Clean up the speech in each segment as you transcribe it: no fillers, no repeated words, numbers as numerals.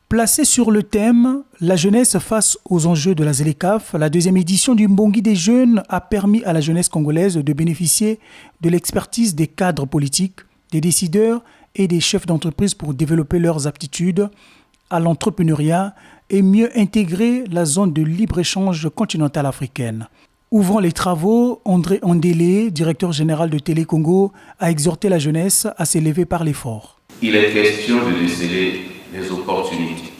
Placée sur le thème « La jeunesse face aux enjeux de la ZLECAf », la deuxième édition du Mbongi des jeunes a permis à la jeunesse congolaise de bénéficier de l'expertise des cadres politiques, des décideurs et des chefs d'entreprise pour développer leurs aptitudes à l'entrepreneuriat et mieux intégrer la zone de libre-échange continentale africaine. Ouvrant les travaux, André Andélé, directeur général de Télé Congo, a exhorté la jeunesse à s'élever par l'effort. Il est question de déceler des opportunités,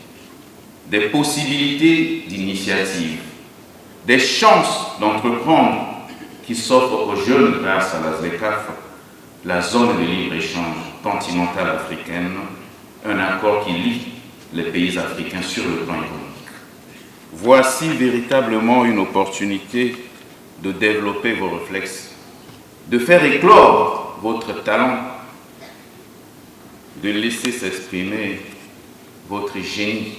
des possibilités d'initiative, des chances d'entreprendre qui s'offrent aux jeunes grâce à la ZLECAf, la zone de libre-échange continentale africaine, un accord qui lie les pays africains sur le plan économique. Voici véritablement une opportunité de développer vos réflexes, de faire éclore votre talent, de laisser s'exprimer votre génie.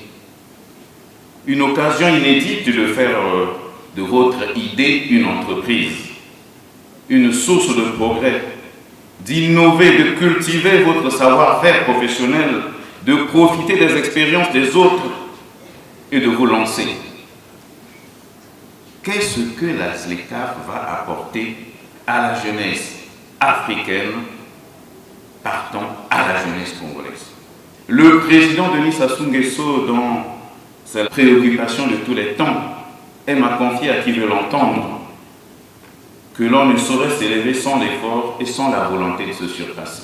Une occasion inédite de faire de votre idée une entreprise, une source de progrès, d'innover, de cultiver votre savoir-faire professionnel, de profiter des expériences des autres et de vous lancer. Qu'est-ce que la ZLECAf va apporter à la jeunesse africaine, partant à la jeunesse congolaise? Le président Denis Sassou Nguesso, dans sa préoccupation de tous les temps, aime à confier à qui veut l'entendre que l'on ne saurait s'élever sans l'effort et sans la volonté de se surpasser.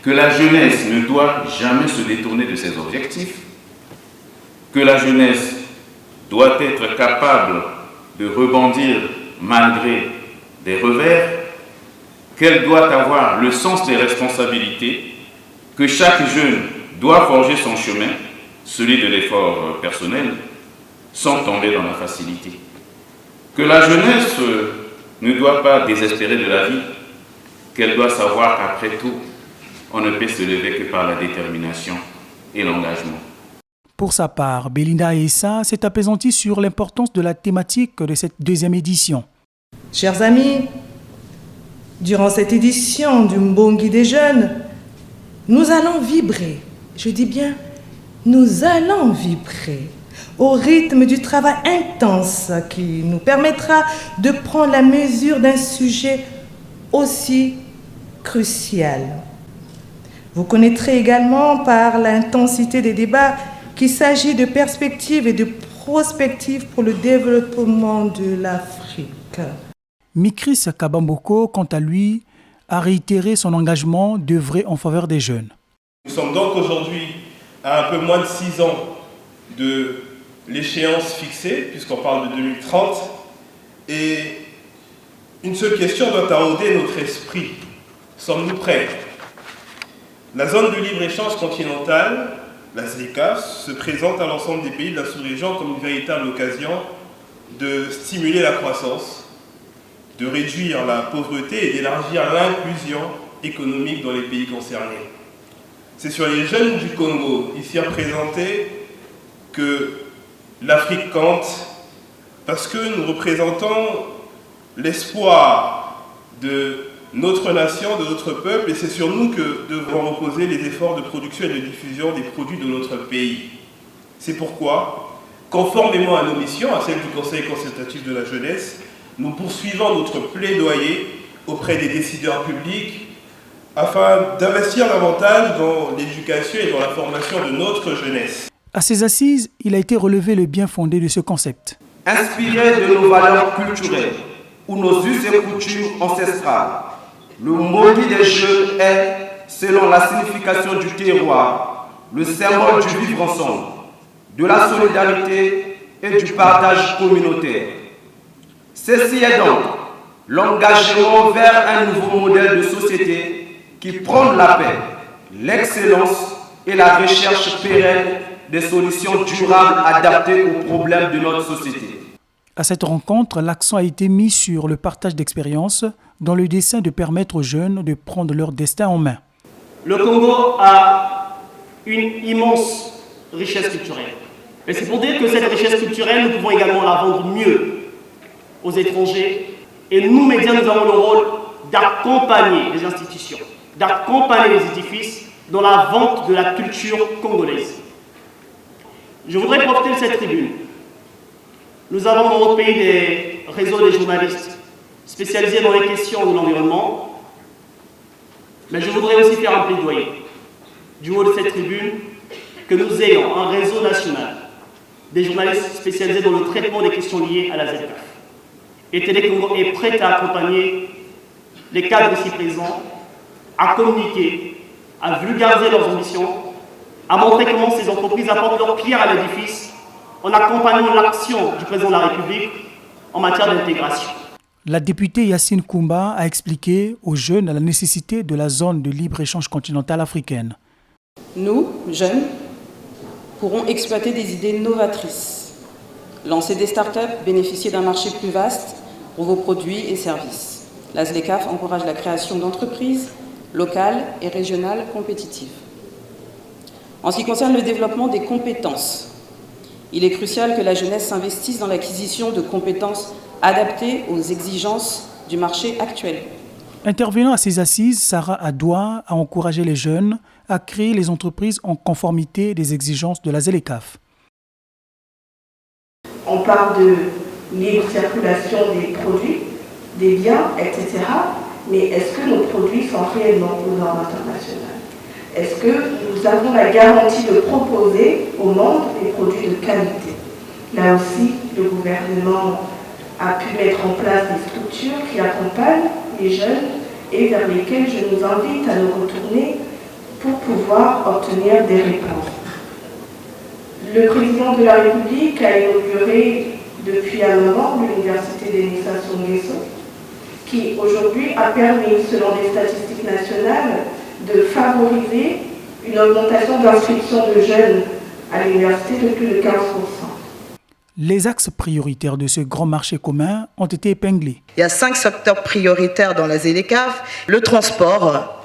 Que la jeunesse ne doit jamais se détourner de ses objectifs, que la jeunesse doit être capable de rebondir malgré des revers, qu'elle doit avoir le sens des responsabilités, que chaque jeune doit forger son chemin, celui de l'effort personnel, sans tomber dans la facilité. Que la jeunesse ne doit pas désespérer de la vie, qu'elle doit savoir qu'après tout, on ne peut se lever que par la détermination et l'engagement. Pour sa part, Belinda Essa s'est apaisantie sur l'importance de la thématique de cette deuxième édition. Chers amis, durant cette édition du Mbongi des jeunes, nous allons vibrer, je dis bien, nous allons vibrer au rythme du travail intense qui nous permettra de prendre la mesure d'un sujet aussi crucial. Vous connaîtrez également par l'intensité des débats qu'il s'agit de perspectives et de prospectives pour le développement de l'Afrique. Mikris Kabamboko, quant à lui, a réitéré son engagement d'œuvrer en faveur des jeunes. Nous sommes donc aujourd'hui à un peu moins de 6 ans de l'échéance fixée, puisqu'on parle de 2030, et une seule question doit tarauder notre esprit. Sommes-nous prêts? La zone de libre-échange continentale, la ZLECAf, se présente à l'ensemble des pays de la sous-région comme une véritable occasion de stimuler la croissance, de réduire la pauvreté et d'élargir l'inclusion économique dans les pays concernés. C'est sur les jeunes du Congo, ici représentés, que l'Afrique compte, parce que nous représentons l'espoir de notre nation, de notre peuple, et c'est sur nous que devront reposer les efforts de production et de diffusion des produits de notre pays. C'est pourquoi, conformément à nos missions, à celles du Conseil consultatif de la jeunesse, nous poursuivons notre plaidoyer auprès des décideurs publics afin d'investir davantage dans l'éducation et dans la formation de notre jeunesse. À ces assises, il a été relevé le bien fondé de ce concept. Inspiré de nos valeurs culturelles ou nos us et coutumes ancestrales, le Mbongi des jeunes est, selon la signification du terroir, le symbole du vivre ensemble, de la solidarité et du partage communautaire. Ceci est donc l'engagement vers un nouveau modèle de société qui prône la paix, l'excellence et la recherche pérenne des solutions durables adaptées aux problèmes de notre société. À cette rencontre, l'accent a été mis sur le partage d'expériences dans le dessein de permettre aux jeunes de prendre leur destin en main. Le Congo a une immense richesse culturelle. Et c'est pour dire que cette richesse culturelle, nous pouvons également la vendre mieux aux étrangers. Et nous, médias, nous avons le rôle d'accompagner les institutions, d'accompagner les édifices dans la vente de la culture congolaise. Je voudrais profiter de cette tribune. Nous avons dans notre pays des réseaux de journalistes spécialisés dans les questions de l'environnement, mais je voudrais aussi faire un plaidoyer du haut de cette tribune que nous ayons un réseau national des journalistes spécialisés dans le traitement des questions liées à la ZCAF. Et Télécongo est prête à accompagner les cadres ici présents à communiquer, à vulgariser leurs ambitions, à montrer comment ces entreprises apportent leur pierre à l'édifice en accompagnant l'action du président de la République en matière d'intégration. La députée Yacine Koumba a expliqué aux jeunes la nécessité de la zone de libre-échange continentale africaine. Nous, jeunes, pourrons exploiter des idées novatrices, lancer des startups, bénéficier d'un marché plus vaste pour vos produits et services. La ZLECAf encourage la création d'entreprises locales et régionales compétitives. En ce qui concerne le développement des compétences, il est crucial que la jeunesse s'investisse dans l'acquisition de compétences adaptées aux exigences du marché actuel. Intervenant à ces assises, Sarah Adoua a encouragé les jeunes à créer les entreprises en conformité des exigences de la ZLECAf. On parle de libre circulation des produits, des biens, etc. Mais est-ce que nos produits sont réellement aux normes internationales? Est-ce que nous avons la garantie de proposer au monde des produits de qualité? Là aussi, le gouvernement a pu mettre en place des structures qui accompagnent les jeunes et vers lesquelles je nous invite à nous retourner pour pouvoir obtenir des réponses. Le président de la République a inauguré depuis un moment l'université Denis Sassou Nguesso, qui aujourd'hui a permis, selon les statistiques nationales, de favoriser une augmentation d'inscription de jeunes à l'université de plus de 15%. Les axes prioritaires de ce grand marché commun ont été épinglés. Il y a 5 secteurs prioritaires dans la ZLECAf: le transport,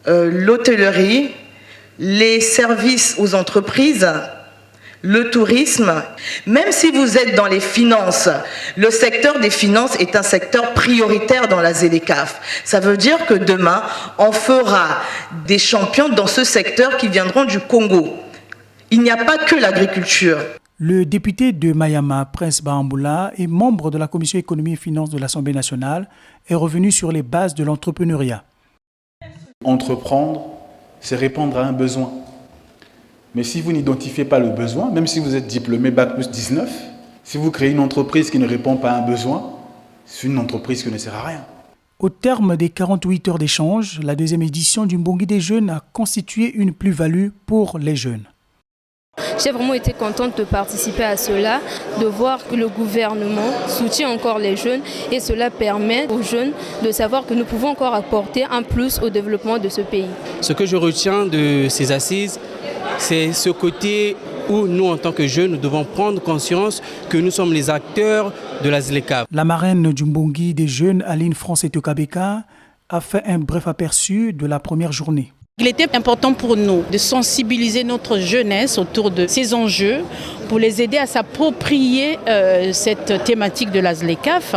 l'hôtellerie, les services aux entreprises, le tourisme. Même si vous êtes dans les finances, le secteur des finances est un secteur prioritaire dans la ZLECAf. Ça veut dire que demain, on fera des champions dans ce secteur qui viendront du Congo. Il n'y a pas que l'agriculture. Le député de Mayama, Prince Bahamboula, et membre de la Commission économie et finances de l'Assemblée nationale, est revenu sur les bases de l'entrepreneuriat. Entreprendre, c'est répondre à un besoin. Mais si vous n'identifiez pas le besoin, même si vous êtes diplômé Bac plus 19, si vous créez une entreprise qui ne répond pas à un besoin, c'est une entreprise qui ne sert à rien. Au terme des 48 heures d'échange, la deuxième édition du Mbongi des jeunes a constitué une plus-value pour les jeunes. J'ai vraiment été contente de participer à cela, de voir que le gouvernement soutient encore les jeunes et cela permet aux jeunes de savoir que nous pouvons encore apporter un plus au développement de ce pays. Ce que je retiens de ces assises, c'est ce côté où nous, en tant que jeunes, nous devons prendre conscience que nous sommes les acteurs de la ZLECAf. La marraine du Mbongi des jeunes, Aline France Etokabeka, a fait un bref aperçu de la première journée. Il était important pour nous de sensibiliser notre jeunesse autour de ces enjeux pour les aider à s'approprier cette thématique de la ZLECAf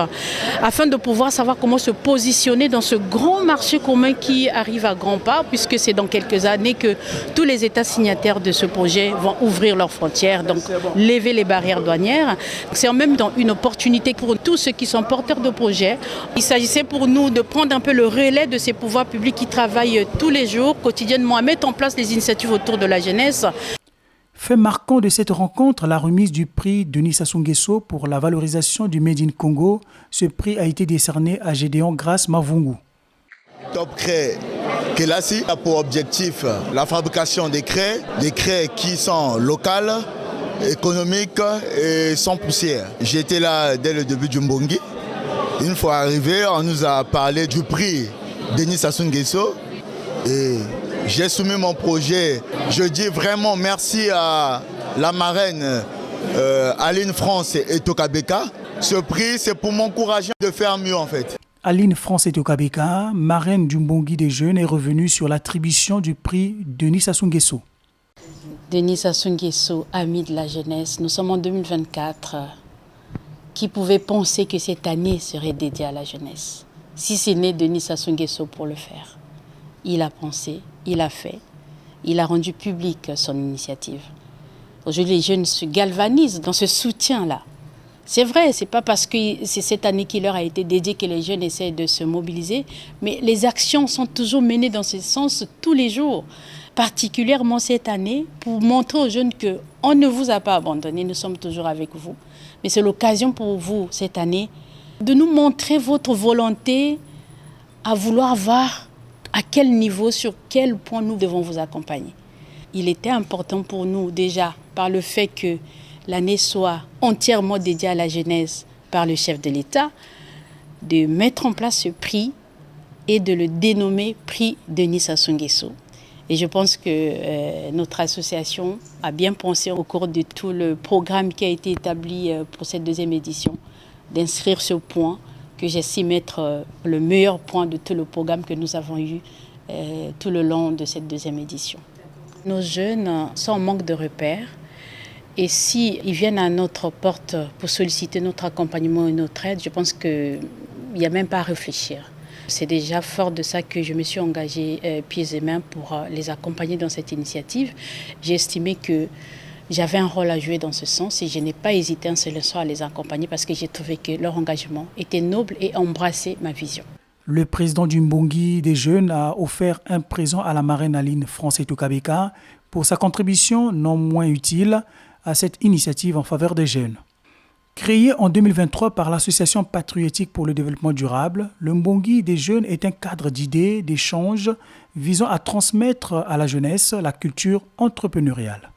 afin de pouvoir savoir comment se positionner dans ce grand marché commun qui arrive à grands pas, puisque c'est dans quelques années que tous les États signataires de ce projet vont ouvrir leurs frontières, donc lever les barrières douanières. C'est en même temps une opportunité pour tous ceux qui sont porteurs de projets. Il s'agissait pour nous de prendre un peu le relais de ces pouvoirs publics qui travaillent tous les jours, quotidiennement, à mettre en place des initiatives autour de la jeunesse. Fait marquant de cette rencontre, la remise du prix Denis Sassou Nguesso pour la valorisation du Made in Congo. Ce prix a été décerné à Gédéon Grace Mavungu. Top Craie Kelasi a pour objectif la fabrication des craies qui sont locales, économiques et sans poussière. J'étais là dès le début du Mbongi. Une fois arrivé, on nous a parlé du prix Denis Sassou Nguesso et j'ai soumis mon projet. Je dis vraiment merci à la marraine Aline France Etokabeka. Ce prix, c'est pour m'encourager de faire mieux en fait. Aline France Etokabeka, marraine du Mbongi des jeunes, est revenue sur l'attribution du prix Denis Sassou Nguesso. Denis Sassou Nguesso, ami de la jeunesse, nous sommes en 2024. Qui pouvait penser que cette année serait dédiée à la jeunesse? Si c'est né Denis Sassou Nguesso pour le faire. Il a pensé, il a fait, il a rendu public son initiative. Aujourd'hui, les jeunes se galvanisent dans ce soutien-là. C'est vrai, ce n'est pas parce que c'est cette année qui leur a été dédiée que les jeunes essaient de se mobiliser, mais les actions sont toujours menées dans ce sens tous les jours, particulièrement cette année, pour montrer aux jeunes qu'on ne vous a pas abandonné, nous sommes toujours avec vous. Mais c'est l'occasion pour vous, cette année, de nous montrer votre volonté à vouloir voir à quel niveau, sur quel point nous devons vous accompagner. Il était important pour nous déjà, par le fait que l'année soit entièrement dédiée à la jeunesse par le chef de l'État, de mettre en place ce prix et de le dénommer prix Denis Sassou Nguesso. Et je pense que notre association a bien pensé au cours de tout le programme qui a été établi pour cette deuxième édition, d'inscrire ce point que j'estime être le meilleur point de tout le programme que nous avons eu tout le long de cette deuxième édition. Nos jeunes sont en manque de repères et s'ils viennent à notre porte pour solliciter notre accompagnement et notre aide, je pense qu'il n'y a même pas à réfléchir. C'est déjà fort de ça que je me suis engagée pieds et mains pour les accompagner dans cette initiative. J'ai estimé que j'avais un rôle à jouer dans ce sens et je n'ai pas hésité un seul instant à les accompagner parce que j'ai trouvé que leur engagement était noble et embrassait ma vision. Le président du Mbongi des jeunes a offert un présent à la marraine Aline France-Etokabeka pour sa contribution non moins utile à cette initiative en faveur des jeunes. Créé en 2023 par l'Association patriotique pour le développement durable, le Mbongi des jeunes est un cadre d'idées, d'échanges visant à transmettre à la jeunesse la culture entrepreneuriale.